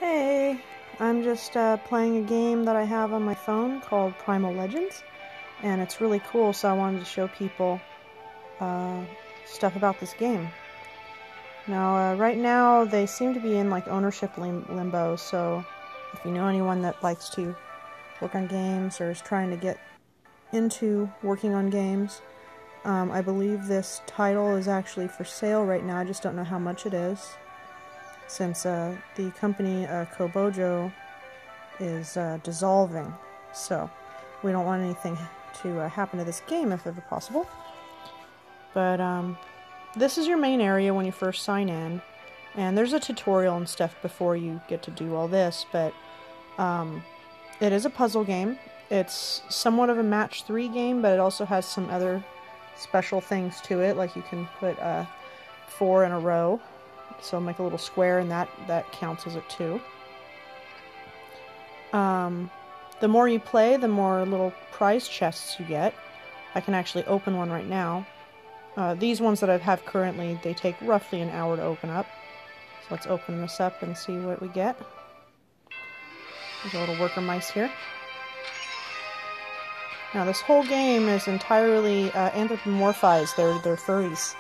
Hey, I'm just playing a game that I have on my phone called Primal Legends, and it's really cool, so I wanted to show people uh, stuff about this game. Now, right now, they seem to be in like ownership limbo, so if you know anyone that likes to work on games or is trying to get into working on games, I believe this title is actually for sale right now. I just don't know how much it is, since the company Kobojo is dissolving, so we don't want anything to happen to this game if ever possible. But this is your main area when you first sign in, and there's a tutorial and stuff before you get to do all this, but it is a puzzle game. It's somewhat of a match 3 game, but it also has some other special things to it, like you can put 4 in a row, so make a little square, and that counts as a 2. The more you play, the more little prize chests you get. I can actually open one right now. These ones that I have currently, they take roughly an hour to open up. So let's open this up and see what we get. There's a little worker mice here. Now this whole game is entirely anthropomorphized. They're furries.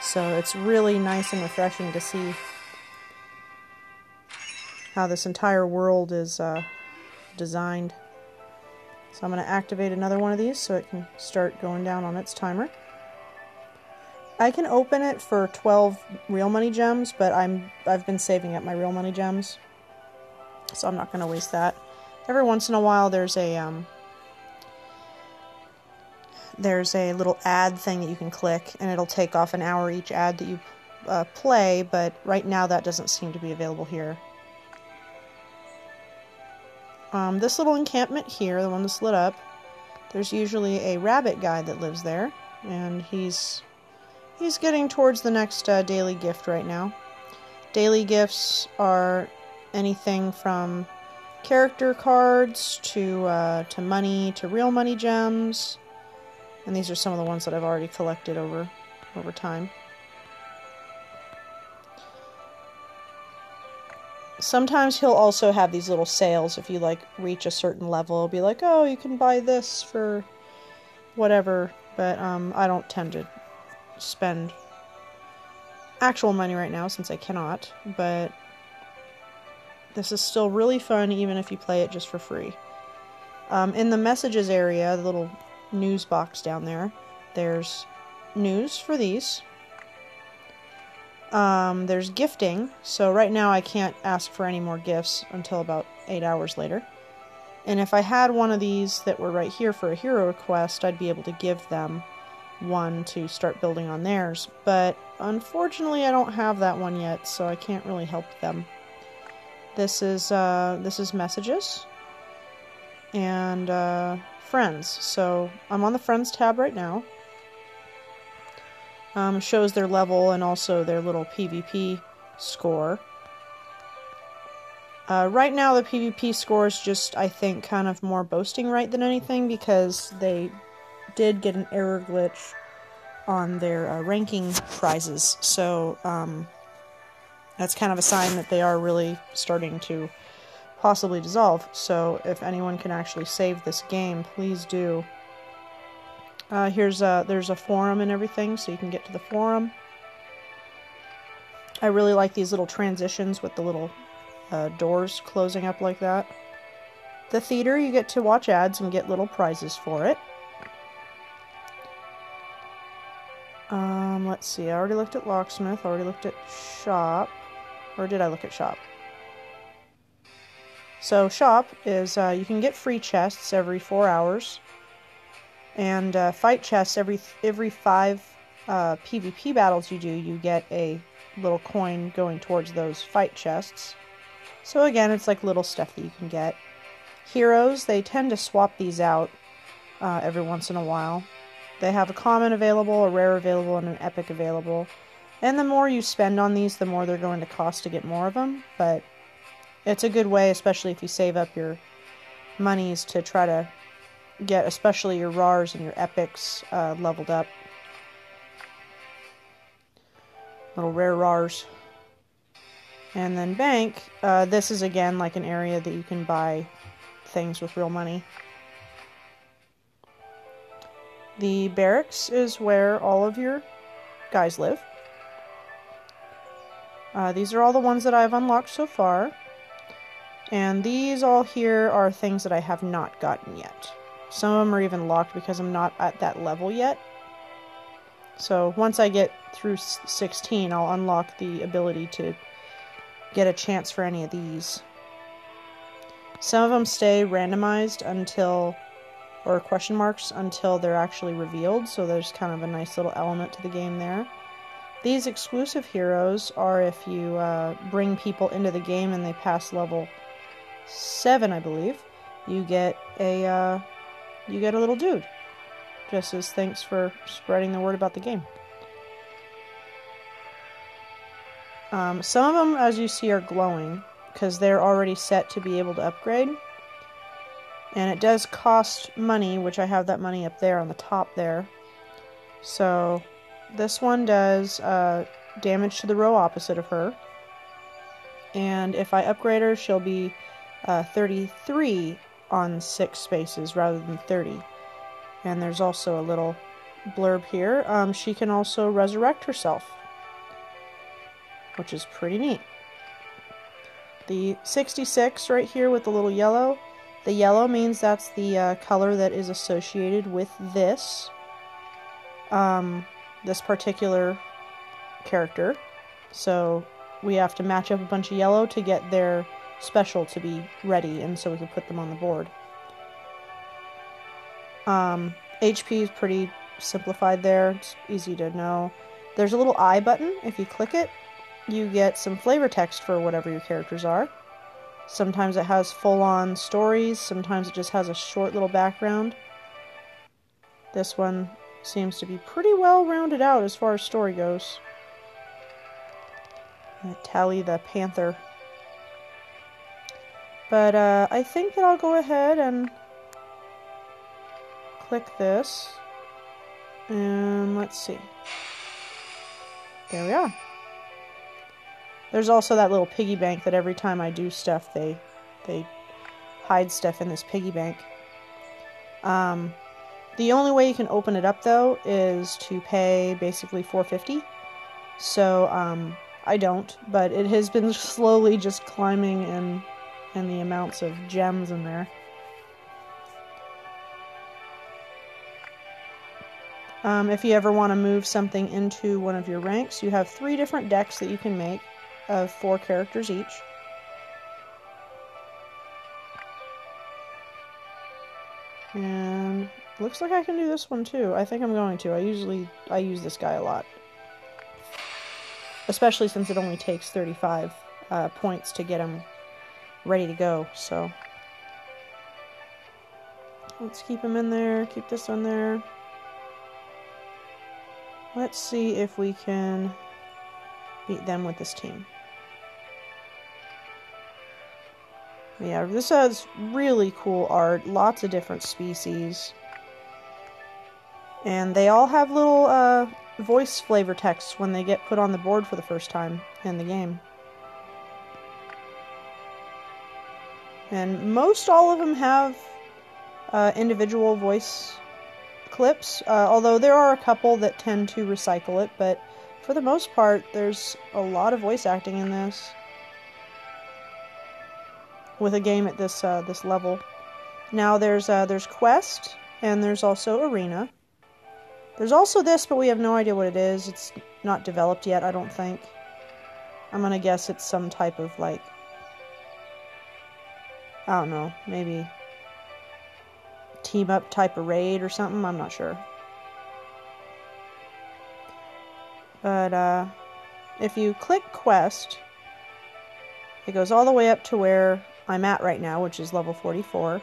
So it's really nice and refreshing to see how this entire world is designed. So I'm going to activate another one of these so it can start going down on its timer. I can open it for 12 real money gems, but I've been saving up my real money gems, so I'm not going to waste that. Every once in a while there's a little ad thing that you can click, and it'll take off an hour each ad that you play, but right now that doesn't seem to be available here. This little encampment here, the one that's lit up, there's usually a rabbit guy that lives there, and he's getting towards the next daily gift right now. Daily gifts are anything from character cards to money, to real money gems, and these are some of the ones that I've already collected over time. Sometimes he'll also have these little sales. If you like reach a certain level, it'll be like, oh, you can buy this for whatever, but I don't tend to spend actual money right now since I cannot, but this is still really fun even if you play it just for free. In the messages area, the little news box down there, there's news for these. There's gifting, so right now I can't ask for any more gifts until about 8 hours later. And if I had one of these that were right here for a hero request, I'd be able to give them one to start building on theirs. But unfortunately I don't have that one yet, so I can't really help them. This is messages and friends. So I'm on the friends tab right now. Shows their level and also their little PvP score. Right now the PvP score is just, I think, kind of more boasting right than anything, because they did get an error glitch on their ranking prizes, so that's kind of a sign that they are really starting to possibly dissolve. So if anyone can actually save this game, please do. There's a forum and everything, so you can get to the forum. I really like these little transitions with the little doors closing up like that. The theater, you get to watch ads and get little prizes for it. Let's see, I already looked at locksmith, I already looked at shop, or did I look at shop? So shop is, you can get free chests every 4 hours, and fight chests every 5 PvP battles you do, you get a little coin going towards those fight chests. So again, it's like little stuff that you can get. Heroes, they tend to swap these out every once in a while. They have a common available, a rare available, and an epic available. And the more you spend on these, the more they're going to cost to get more of them. But it's a good way, especially if you save up your monies, to try to get especially your rars and your epics leveled up. Little rare rars. And then bank, this is again like an area that you can buy things with real money. The barracks is where all of your guys live. These are all the ones that I've unlocked so far. And these all here are things that I have not gotten yet. Some of them are even locked because I'm not at that level yet. So once I get through 16, I'll unlock the ability to get a chance for any of these. Some of them stay randomized until, or question marks, until they're actually revealed. So there's kind of a nice little element to the game there. These exclusive heroes are if you bring people into the game and they pass level 7, I believe, you get a little dude, just as thanks for spreading the word about the game. Some of them, as you see, are glowing because they're already set to be able to upgrade, and it does cost money, which I have that money up there on the top there. So this one does damage to the row opposite of her, and if I upgrade her, she'll be 33 on 6 spaces rather than 30. And there's also a little blurb here. She can also resurrect herself, which is pretty neat. The 66 right here with the little yellow, the yellow means that's the color that is associated with this this particular character. So we have to match up a bunch of yellow to get their special to be ready, and so we can put them on the board. HP is pretty simplified there. It's easy to know. There's a little I button. If you click it, you get some flavor text for whatever your characters are. Sometimes it has full-on stories. Sometimes it just has a short little background. This one seems to be pretty well rounded out as far as story goes. Tally the Panther. But I think that I'll go ahead and click this. And let's see. There we are. There's also that little piggy bank that every time I do stuff, they hide stuff in this piggy bank. The only way you can open it up, though, is to pay basically $4.50. So I don't, but it has been slowly just climbing in the amounts of gems in there. If you ever want to move something into one of your ranks, you have 3 different decks that you can make of 4 characters each. And looks like I can do this one too. I think I'm going to. I use this guy a lot. Especially since it only takes 35 points to get him ready to go, so let's keep him in there, keep this one there. Let's see if we can beat them with this team. Yeah, this has really cool art, lots of different species. And they all have little voice flavor text when they get put on the board for the first time in the game. And most all of them have individual voice clips, although there are a couple that tend to recycle it, but for the most part, there's a lot of voice acting in this. With a game at this this level. Now there's Quest, and there's also Arena. There's also this, but we have no idea what it is. It's not developed yet, I don't think. I'm gonna guess it's some type of, like, I don't know, maybe team-up type of raid or something, I'm not sure. But, if you click Quest, it goes all the way up to where I'm at right now, which is level 44.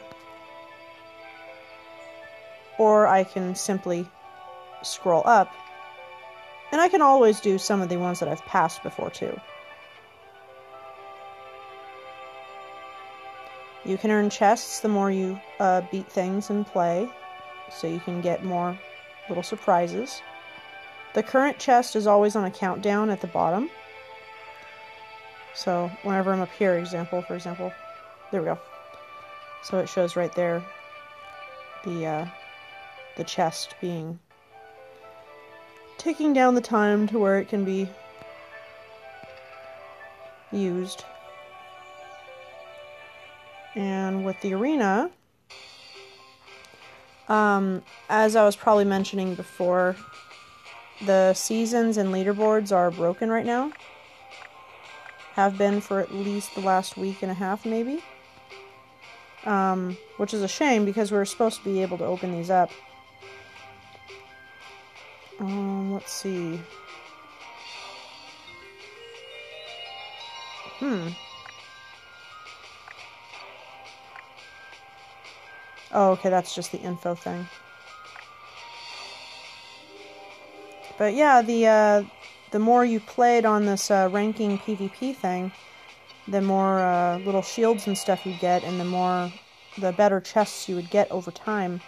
Or I can simply scroll up, and I can always do some of the ones that I've passed before, too. You can earn chests the more you beat things and play, so you can get more little surprises. The current chest is always on a countdown at the bottom. So whenever I'm up here, for example, there we go. So it shows right there the chest being taking down the time to where it can be used. And with the arena, as I was probably mentioning before, the seasons and leaderboards are broken right now. Have been for at least the last week and a half, maybe. Which is a shame because we were supposed to be able to open these up. Let's see. Oh, okay, that's just the info thing. But yeah, the more you played on this ranking PvP thing, the more little shields and stuff you get, and the better chests you would get over time.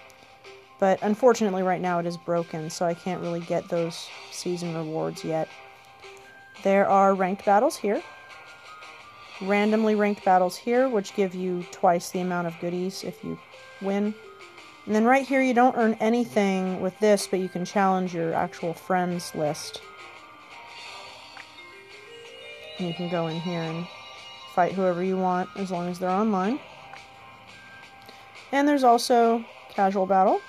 But unfortunately right now it is broken, so I can't really get those season rewards yet. There are ranked battles here. Randomly ranked battles here, which give you twice the amount of goodies if you win. And then right here you don't earn anything with this, but you can challenge your actual friends list. And you can go in here and fight whoever you want as long as they're online. And there's also casual battle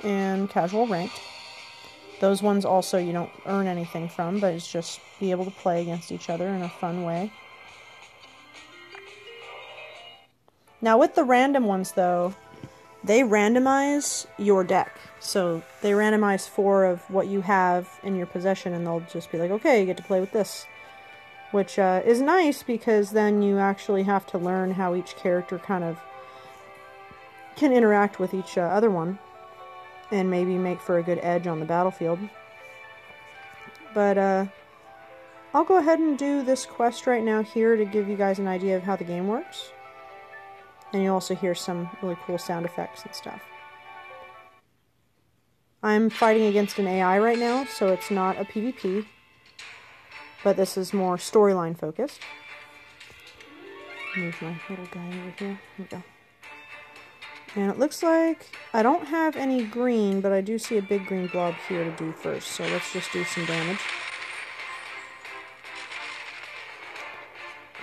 and casual ranked. Those ones also you don't earn anything from, but it's just be able to play against each other in a fun way. Now with the random ones though, they randomize your deck. So they randomize 4 of what you have in your possession, and they'll just be like, okay, you get to play with this. Which is nice because then you actually have to learn how each character kind of can interact with each other one. And maybe make for a good edge on the battlefield. But I'll go ahead and do this quest right now here to give you guys an idea of how the game works. And you'll also hear some really cool sound effects and stuff. I'm fighting against an AI right now, so it's not a PvP. But this is more storyline focused. Move my little guy over here. Here we go. And it looks like I don't have any green, but I do see a big green blob here to do first. So let's just do some damage.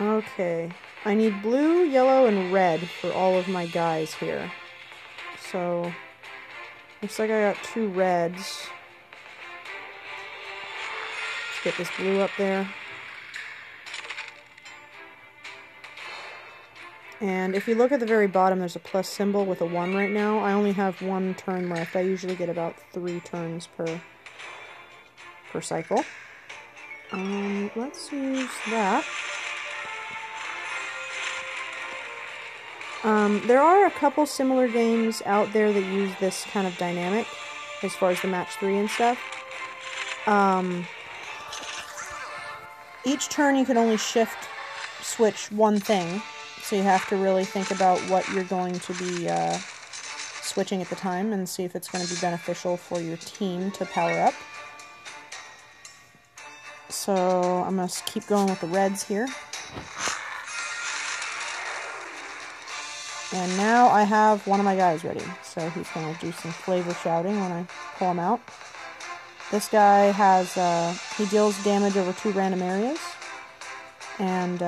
Okay. I need blue, yellow, and red for all of my guys here. So, looks like I got 2 reds. Let's get this blue up there. And if you look at the very bottom, there's a plus symbol with a 1 right now. I only have 1 turn left. I usually get about 3 turns per cycle. Let's use that. There are a couple similar games out there that use this kind of dynamic as far as the match 3 and stuff. Each turn you can only switch one thing. So you have to really think about what you're going to be switching at the time and see if it's going to be beneficial for your team to power up. So I'm going to keep going with the reds here. And now I have one of my guys ready. So he's going to do some flavor shouting when I pull him out. This guy has, he deals damage over 2 random areas. And,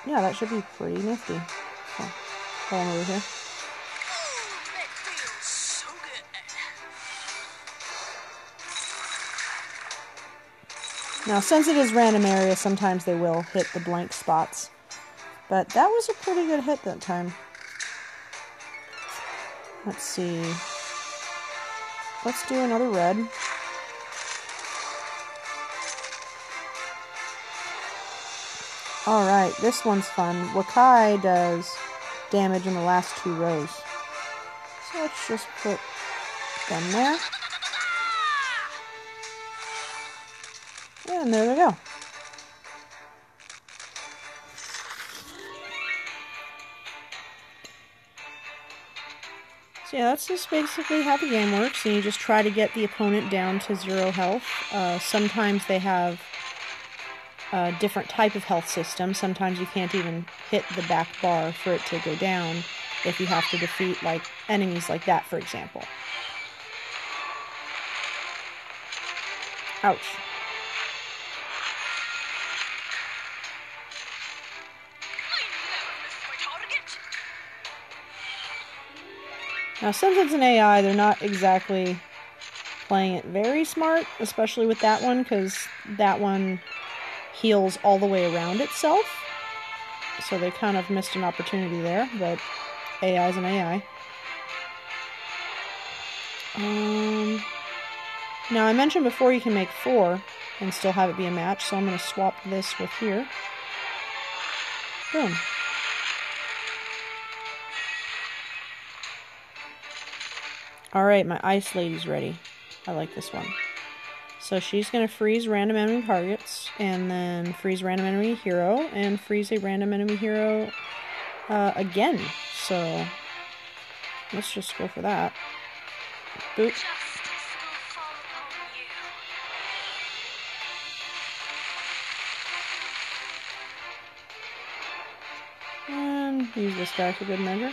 yeah, that should be pretty nifty. So, pull him over here. Now, since it is random area, sometimes they will hit the blank spots. But that was a pretty good hit that time. Let's see. Let's do another red. Alright, this one's fun. Wakai does damage in the last 2 rows. So let's just put them there. And there we go. So yeah, that's just basically how the game works. And you just try to get the opponent down to 0 health. Sometimes they have a different type of health system. Sometimes you can't even hit the back bar for it to go down if you have to defeat, like, enemies like that, for example. Ouch. Now, since it's an AI, they're not exactly playing it very smart, especially with that one, because that one heals all the way around itself. So they kind of missed an opportunity there, but AI is an AI. Now, I mentioned before you can make 4 and still have it be a match, so I'm going to swap this with here. Boom. Alright, my Ice Lady's ready. I like this one. So she's going to freeze random enemy targets, and then freeze random enemy hero, and freeze a random enemy hero again. So let's just go for that. Boop. And use this guy for good measure.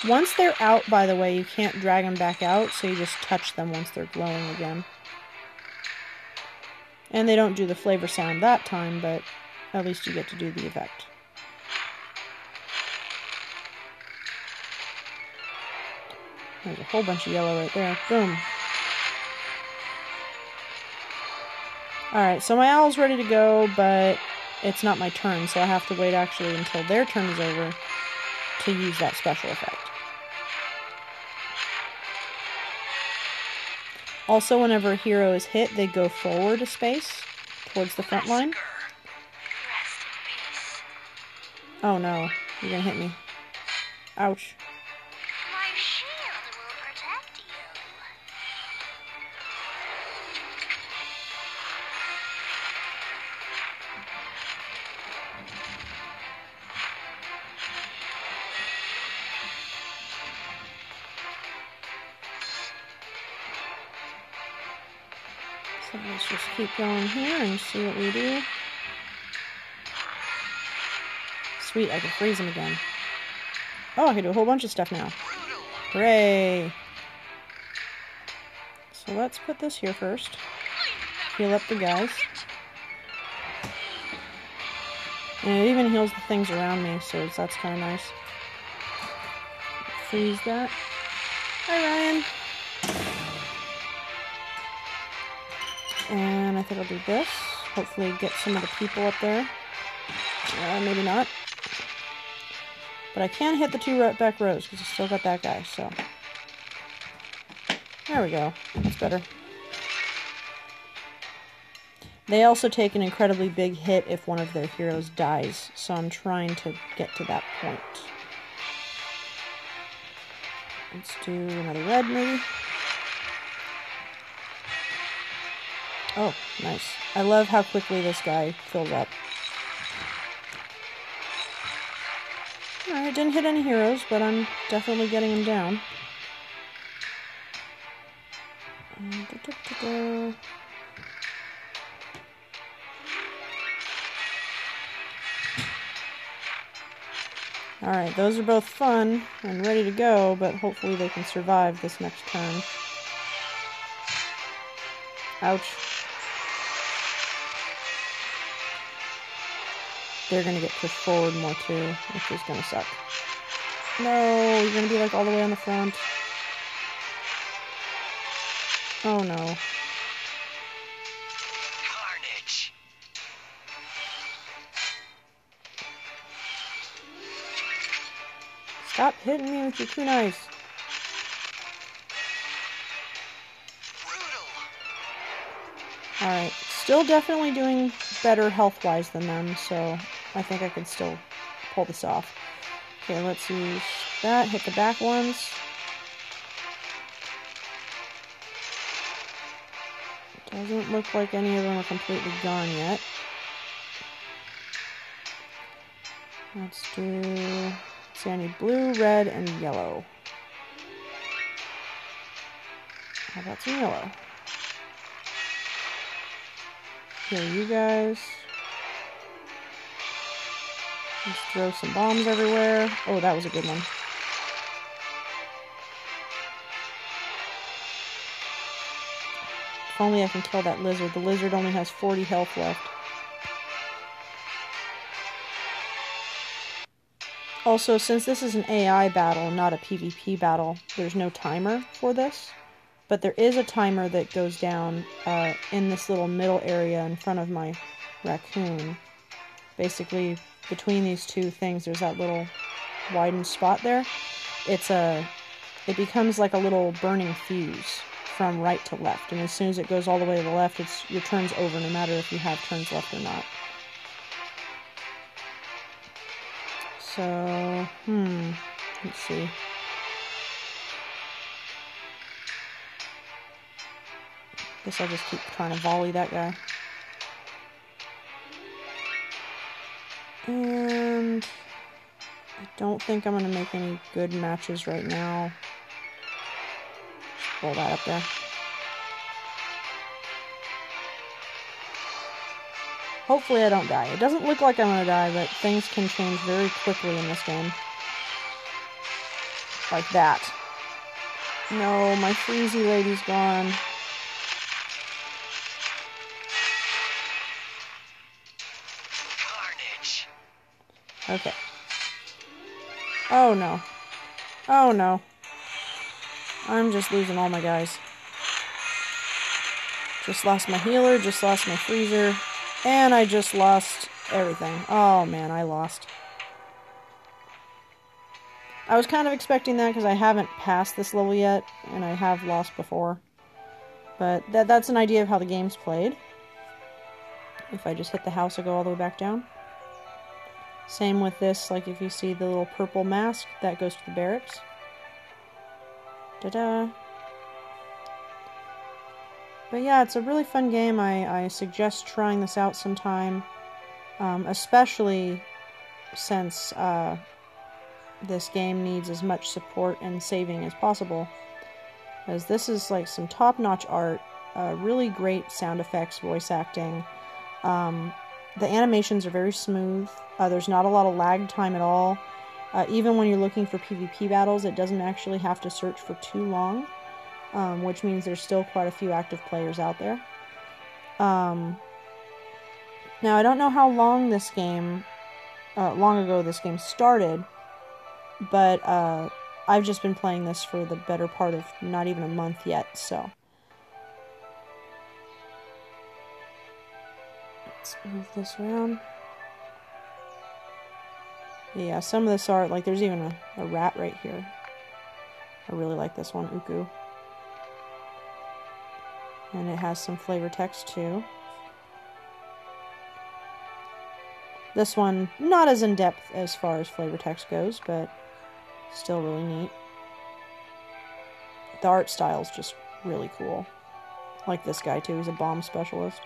Once they're out, by the way, you can't drag them back out, so you just touch them once they're glowing again. And they don't do the flavor sound that time, but at least you get to do the effect. There's a whole bunch of yellow right there. Boom. Alright, so my owl's ready to go, but it's not my turn, so I have to wait actually until their turn is over to use that special effect. Also, whenever a hero is hit, they go forward a space towards the front line. Oh no, you're gonna hit me. Ouch. My shield will protect you. So let's just keep going here and see what we do. Sweet, I can freeze him again. Oh, I can do a whole bunch of stuff now. Hooray! So let's put this here first. Heal up the guys. And it even heals the things around me, so that's kind of nice. Freeze that. Hi, Ryan! And I think I'll do this. Hopefully get some of the people up there. Maybe not. But I can hit the 2 back rows, because I still got that guy, so. There we go. That's better. They also take an incredibly big hit if one of their heroes dies, so I'm trying to get to that point. Let's do another red, maybe. Oh, nice. I love how quickly this guy fills up. Alright, didn't hit any heroes, but I'm definitely getting him down. Alright, those are both fun and ready to go, but hopefully they can survive this next turn. Ouch. They're gonna get pushed forward more too, which is gonna suck. No, you're gonna be like all the way on the front. Oh no. Carnage. Stop hitting me with your kunais. Alright, still definitely doing better health-wise than them, so I think I can still pull this off. Okay, let's use that, hit the back ones. Doesn't look like any of them are completely gone yet. Let's see, I need blue, red, and yellow. How about some yellow? Here, you guys. Let's throw some bombs everywhere. Oh, that was a good one. If only I can kill that lizard. The lizard only has 40 health left. Also, since this is an AI battle, not a PvP battle, there's no timer for this. But there is a timer that goes down in this little middle area in front of my raccoon. Basically, between these two things, there's that little widened spot there. It becomes like a little burning fuse from right to left. And as soon as it goes all the way to the left, your turn's over, no matter if you have turns left or not. So, let's see. Guess I'll just keep trying to volley that guy. And I don't think I'm going to make any good matches right now. Just pull that up there. Hopefully I don't die. It doesn't look like I'm going to die, but things can change very quickly in this game. Like that. No, my freezy lady's gone. Carnage. Okay. Oh no. Oh no. I'm just losing all my guys. Just lost my healer, just lost my freezer. And I just lost everything. Oh man, I lost. I was kind of expecting that because I haven't passed this level yet, and I have lost before. But that's an idea of how the game's played. If I just hit the house, I go all the way back down. Same with this, like if you see the little purple mask, that goes to the barracks. Ta-da! But yeah, it's a really fun game. I suggest trying this out sometime, especially since this game needs as much support and saving as possible. As this is like some top-notch art, really great sound effects, voice acting. The animations are very smooth. There's not a lot of lag time at all. Even when you're looking for PvP battles, it doesn't actually have to search for too long. Which means there's still quite a few active players out there. Now, I don't know how long this game, long ago this game started, but I've just been playing this for the better part of not even a month yet, so. Let's move this around. Yeah, some of this art, like there's even a rat right here. I really like this one, Uku. And it has some flavor text too. This one, not as in-depth as far as flavor text goes, but still really neat. The art style is just really cool. I like this guy too, he's a bomb specialist.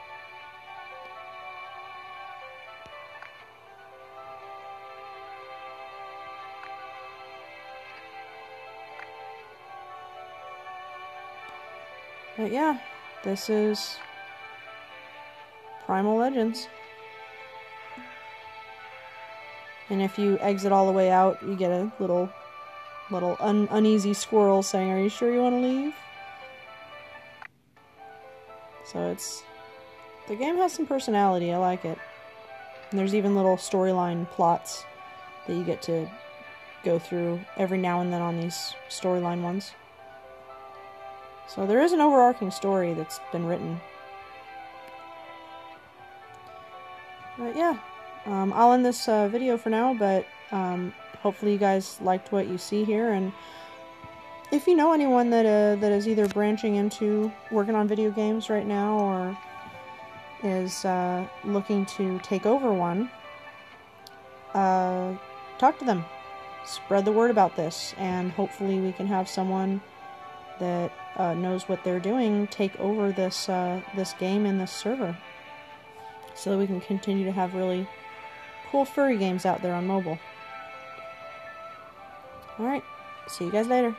But yeah, this is Primal Legends. And if you exit all the way out, you get a little uneasy squirrel saying, "Are you sure you want to leave?" So the game has some personality, I like it. And there's even little storyline plots that you get to go through every now and then on these storyline ones. So there is an overarching story that's been written. But yeah, I'll end this video for now, but hopefully you guys liked what you see here, and if you know anyone that is either branching into working on video games right now, or is looking to take over one, talk to them. Spread the word about this, and hopefully we can have someone that knows what they're doing take over this this game and this server, so that we can continue to have really cool furry games out there on mobile. Alright, see you guys later.